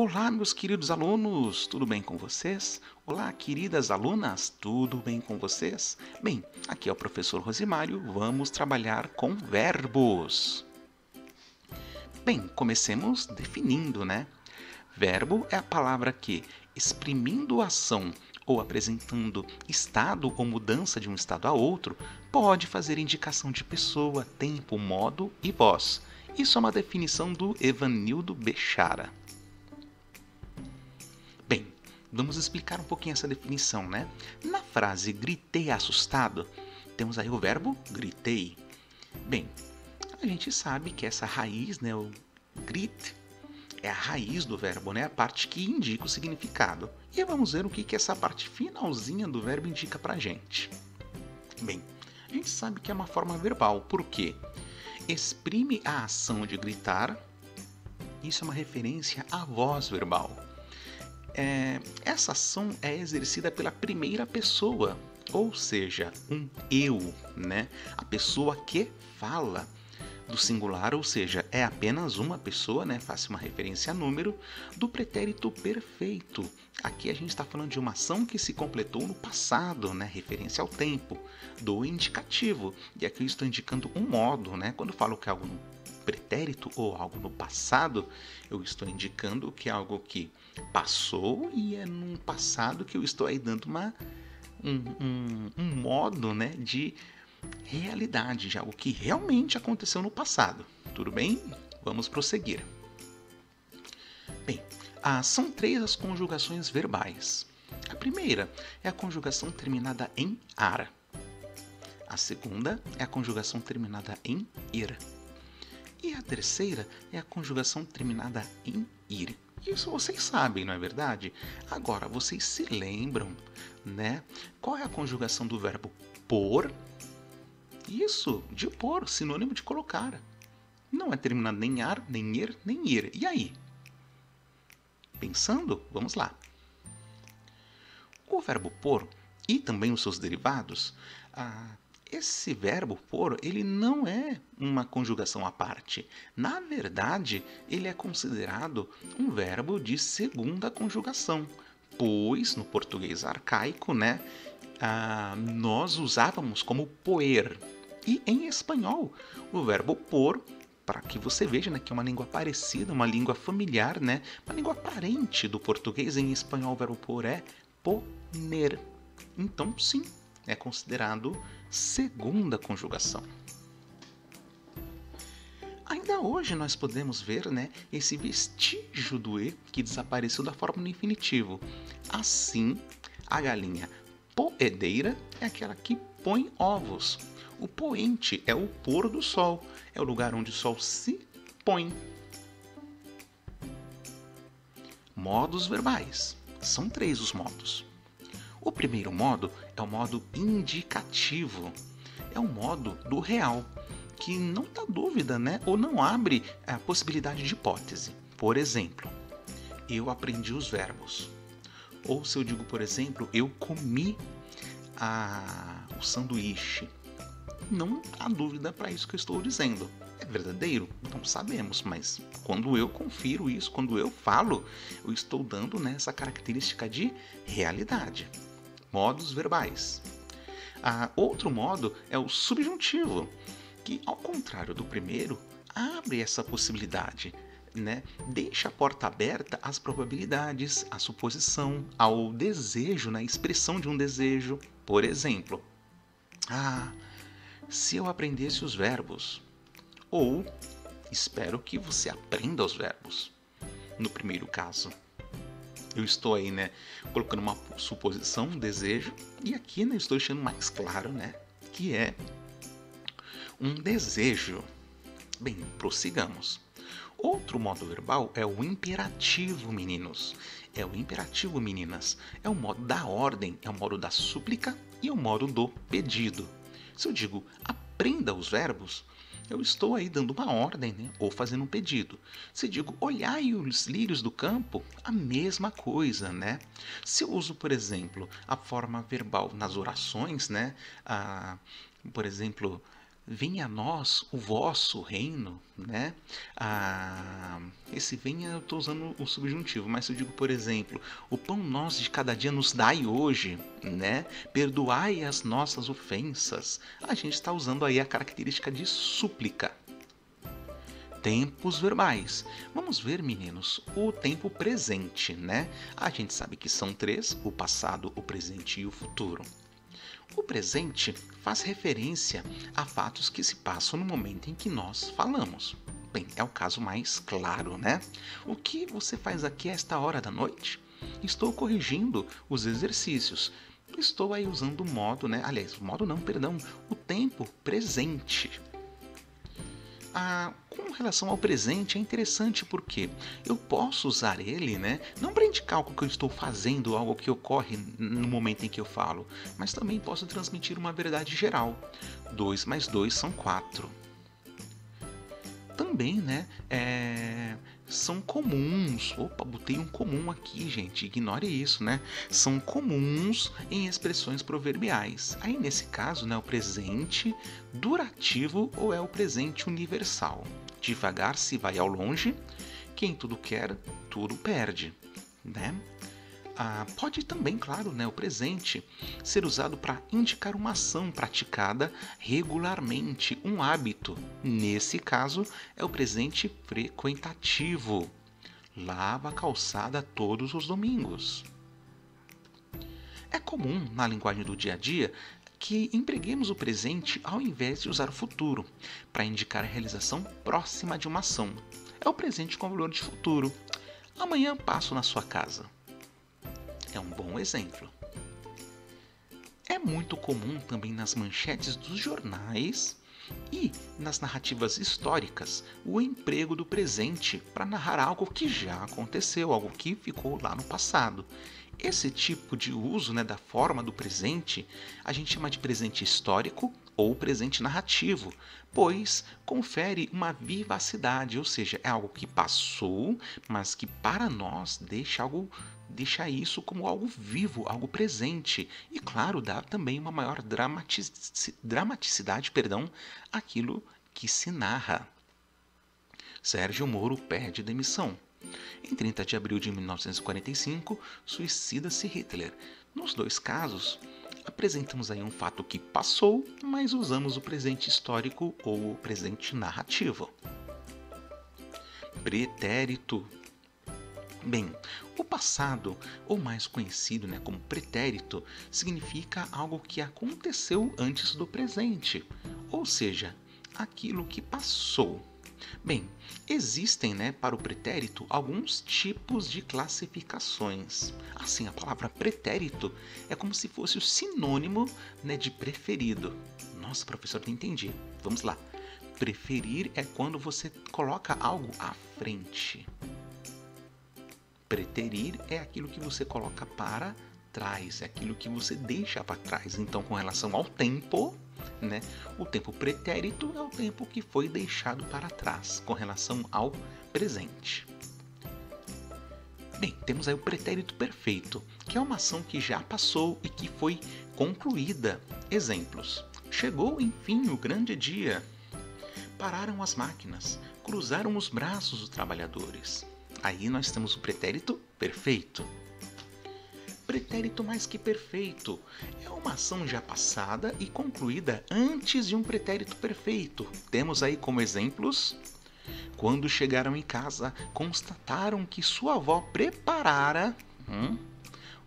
Olá, meus queridos alunos, tudo bem com vocês? Olá, queridas alunas, tudo bem com vocês? Bem, aqui é o professor Rosimário, vamos trabalhar com verbos. Bem, comecemos definindo, né? Verbo é a palavra que, exprimindo ação ou apresentando estado ou mudança de um estado a outro, pode fazer indicação de pessoa, tempo, modo e voz. Isso é uma definição do Evanildo Bechara. Bem, vamos explicar um pouquinho essa definição, né? Na frase gritei assustado, temos aí o verbo gritei. Bem, a gente sabe que essa raiz, né, o grit, é a raiz do verbo, né? A parte que indica o significado. E vamos ver o que essa parte finalzinha do verbo indica pra gente. Bem, a gente sabe que é uma forma verbal, por quê? Exprime a ação de gritar, isso é uma referência à voz verbal. Essa ação é exercida pela primeira pessoa, ou seja, um eu, né? A pessoa que fala do singular, ou seja, é apenas uma pessoa, né? Faça uma referência a número, do pretérito perfeito. Aqui a gente está falando de uma ação que se completou no passado, né? Referência ao tempo, do indicativo. E aqui eu estou indicando um modo, né? Quando eu falo que é algo no pretérito ou algo no passado, eu estou indicando que é algo que passou e é num passado que eu estou aí dando um modo, né, de realidade, de algo que realmente aconteceu no passado. Tudo bem? Vamos prosseguir. Bem, são três as conjugações verbais. A primeira é a conjugação terminada em ar. A segunda é a conjugação terminada em ir. E a terceira é a conjugação terminada em ir. Isso vocês sabem, não é verdade? Agora, vocês se lembram, né? Qual é a conjugação do verbo pôr? Isso, de pôr, sinônimo de colocar. Não é terminado nem ar, nem ir, nem ir. E aí? Pensando? Vamos lá. O verbo pôr e também os seus derivados, esse verbo pôr, ele não é uma conjugação à parte. Na verdade, ele é considerado um verbo de segunda conjugação, pois no português arcaico, né, nós usávamos como poer. E em espanhol, o verbo pôr, para que você veja, né, que é uma língua parecida, uma língua familiar, né, uma língua parente do português, em espanhol o verbo pôr é poner. Então, sim, é considerado segunda conjugação. Ainda hoje nós podemos ver, né, esse vestígio do E que desapareceu da forma no infinitivo. Assim, a galinha poedeira é aquela que põe ovos. O poente é o pôr do sol, é o lugar onde o sol se põe. Modos verbais. São três os modos. O primeiro modo é o modo indicativo. É o modo do real, que não dá dúvida, né? Ou não abre a possibilidade de hipótese. Por exemplo, eu aprendi os verbos. Ou se eu digo, por exemplo, eu comi o sanduíche. Não há dúvida para isso que eu estou dizendo. É verdadeiro? Não sabemos, mas quando eu confiro isso, quando eu falo, eu estou dando, né, essa característica de realidade. Modos verbais. Outro modo é o subjuntivo, que, ao contrário do primeiro, abre essa possibilidade, né? Deixa a porta aberta às probabilidades, à suposição, ao desejo, na expressão de um desejo. Por exemplo, se eu aprendesse os verbos, ou espero que você aprenda os verbos. No primeiro caso, eu estou aí, né, colocando uma suposição, um desejo, e aqui, né, estou deixando mais claro, né, que é um desejo. Bem, prossigamos. Outro modo verbal é o imperativo, meninos. É o imperativo, meninas. É o modo da ordem, é o modo da súplica e é o modo do pedido. Se eu digo aprenda os verbos, eu estou aí dando uma ordem, né? Ou fazendo um pedido. Se eu digo olhai os lírios do campo, a mesma coisa, né? Se eu uso, por exemplo, a forma verbal nas orações, né? Por exemplo, venha a nós o vosso reino, né? esse venha eu estou usando o subjuntivo, mas se eu digo, por exemplo, o pão nosso de cada dia nos dai hoje, né? Perdoai as nossas ofensas. A gente está usando aí a característica de súplica. Tempos verbais. Vamos ver, meninos, o tempo presente, né? A gente sabe que são três: o passado, o presente e o futuro. O presente faz referência a fatos que se passam no momento em que nós falamos. Bem, é o caso mais claro, né? O que você faz aqui a esta hora da noite? Estou corrigindo os exercícios. Estou aí usando o modo, né? Aliás, o modo não, perdão, o tempo presente. Com relação ao presente é interessante porque eu posso usar ele, né, não para indicar algo que eu estou fazendo, algo que ocorre no momento em que eu falo, mas também posso transmitir uma verdade geral. 2 mais 2 são 4. Também, né, são comuns. Opa, botei um comum aqui, gente. Ignore isso, né? São comuns em expressões proverbiais. Aí, nesse caso, né, o presente durativo ou é o presente universal. Devagar se vai ao longe, quem tudo quer, tudo perde, né? Pode também, claro, né, o presente ser usado para indicar uma ação praticada regularmente, um hábito. Nesse caso, é o presente frequentativo. Lava a calçada todos os domingos. É comum, na linguagem do dia a dia, que empreguemos o presente ao invés de usar o futuro, para indicar a realização próxima de uma ação. É o presente com valor de futuro. Amanhã passo na sua casa. É um bom exemplo. É muito comum também nas manchetes dos jornais e nas narrativas históricas o emprego do presente para narrar algo que já aconteceu, algo que ficou lá no passado. Esse tipo de uso, né, da forma do presente a gente chama de presente histórico ou presente narrativo, pois confere uma vivacidade, ou seja, é algo que passou, mas que para nós deixa isso como algo vivo, algo presente. E claro, dá também uma maior dramaticidade, àquilo que se narra. Sérgio Moro pede demissão. Em 30 de abril de 1945, suicida-se Hitler. Nos dois casos, apresentamos aí um fato que passou, mas usamos o presente histórico ou o presente narrativo. Pretérito. Bem, o passado, ou mais conhecido, né, como pretérito, significa algo que aconteceu antes do presente, ou seja, aquilo que passou. Bem, existem, né, para o pretérito alguns tipos de classificações. Assim, a palavra pretérito é como se fosse o sinônimo, né, de preferido. Nossa, professor, não entendi. Vamos lá. Preferir é quando você coloca algo à frente. Preterir é aquilo que você coloca para trás, é aquilo que você deixa para trás. Então, com relação ao tempo, né, o tempo pretérito é o tempo que foi deixado para trás, com relação ao presente. Bem, temos aí o pretérito perfeito, que é uma ação que já passou e que foi concluída. Exemplos: chegou enfim o grande dia. Pararam as máquinas, cruzaram os braços os trabalhadores. Aí nós temos o pretérito perfeito. Pretérito mais que perfeito é uma ação já passada e concluída antes de um pretérito perfeito. Temos aí como exemplos: quando chegaram em casa, constataram que sua avó preparara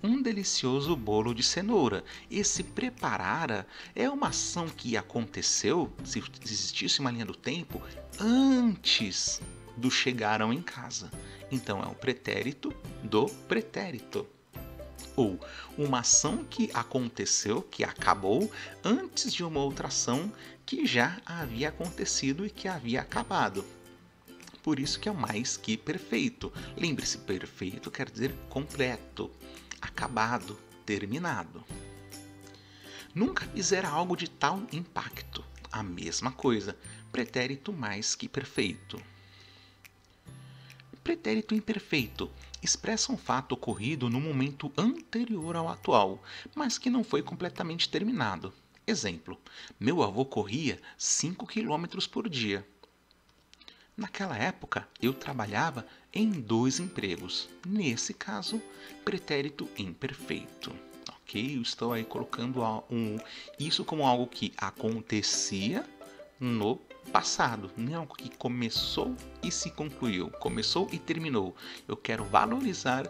um delicioso bolo de cenoura. Esse preparara é uma ação que aconteceu, se existisse uma linha do tempo, antes do chegaram em casa. Então é um pretérito do pretérito. Ou uma ação que aconteceu, que acabou, antes de uma outra ação que já havia acontecido e que havia acabado. Por isso que é o mais que perfeito. Lembre-se, perfeito quer dizer completo, acabado, terminado. Nunca fizera algo de tal impacto. A mesma coisa, pretérito mais que perfeito. Pretérito imperfeito expressa um fato ocorrido no momento anterior ao atual, mas que não foi completamente terminado. Exemplo: meu avô corria 5 km por dia. Naquela época, eu trabalhava em 2 empregos. Nesse caso, pretérito imperfeito. Ok? Eu estou aí colocando isso como algo que acontecia no passado, não é algo que começou e se concluiu, começou e terminou. Eu quero valorizar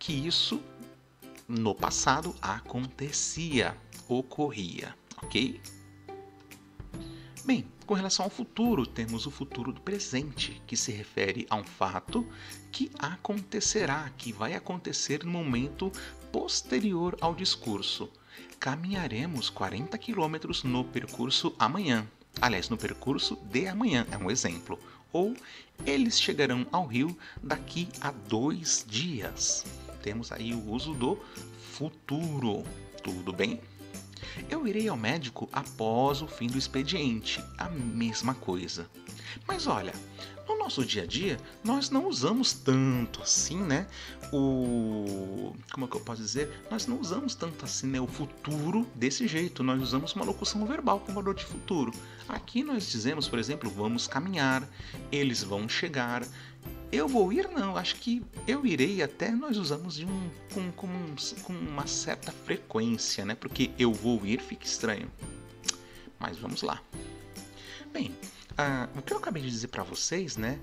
que isso no passado acontecia, ocorria, ok? Bem, com relação ao futuro, temos o futuro do presente, que se refere a um fato que acontecerá, que vai acontecer no momento posterior ao discurso. Caminharemos 40 quilômetros no percurso amanhã. Aliás, no percurso de amanhã, é um exemplo. Ou eles chegarão ao rio daqui a 2 dias. Temos aí o uso do futuro. Tudo bem? Eu irei ao médico após o fim do expediente, a mesma coisa. Mas olha, no nosso dia a dia, nós não usamos tanto assim, né? Como é que eu posso dizer? Nós não usamos tanto assim, né, o futuro desse jeito. Nós usamos uma locução verbal com valor de futuro. Aqui nós dizemos, por exemplo, vamos caminhar, eles vão chegar. Eu vou ir? Não, acho que eu irei até nós usamos com uma certa frequência, né? Porque eu vou ir fica estranho. Mas vamos lá. Bem, o que eu acabei de dizer para vocês, né?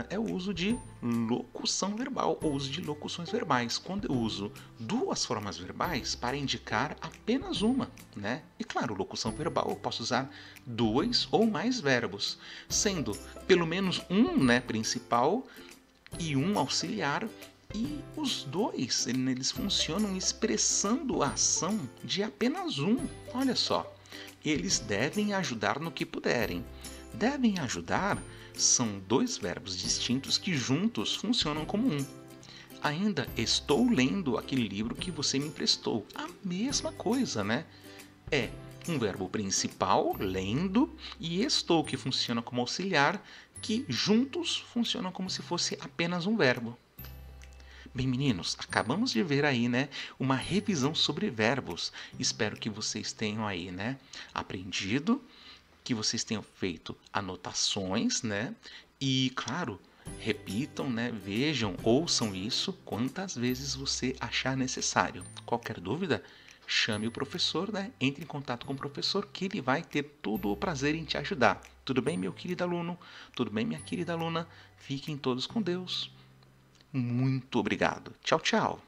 É o uso de locução verbal, ou uso de locuções verbais. Quando eu uso 2 formas verbais para indicar apenas uma, né? E claro, locução verbal eu posso usar 2 ou mais verbos, sendo pelo menos um, né, principal e um auxiliar. E os 2, eles funcionam expressando a ação de apenas um. Olha só, eles devem ajudar no que puderem. Devem ajudar são 2 verbos distintos que juntos funcionam como um. Ainda estou lendo aquele livro que você me emprestou. A mesma coisa, né? É um verbo principal, lendo, e estou, que funciona como auxiliar, que juntos funcionam como se fosse apenas um verbo. Bem, meninos, acabamos de ver aí, né, uma revisão sobre verbos. Espero que vocês tenham aí, né, aprendido, que vocês tenham feito anotações, né? E, claro, repitam, né? Vejam, ouçam isso quantas vezes você achar necessário. Qualquer dúvida, chame o professor, né? Entre em contato com o professor que ele vai ter todo o prazer em te ajudar. Tudo bem, meu querido aluno? Tudo bem, minha querida aluna? Fiquem todos com Deus. Muito obrigado. Tchau, tchau.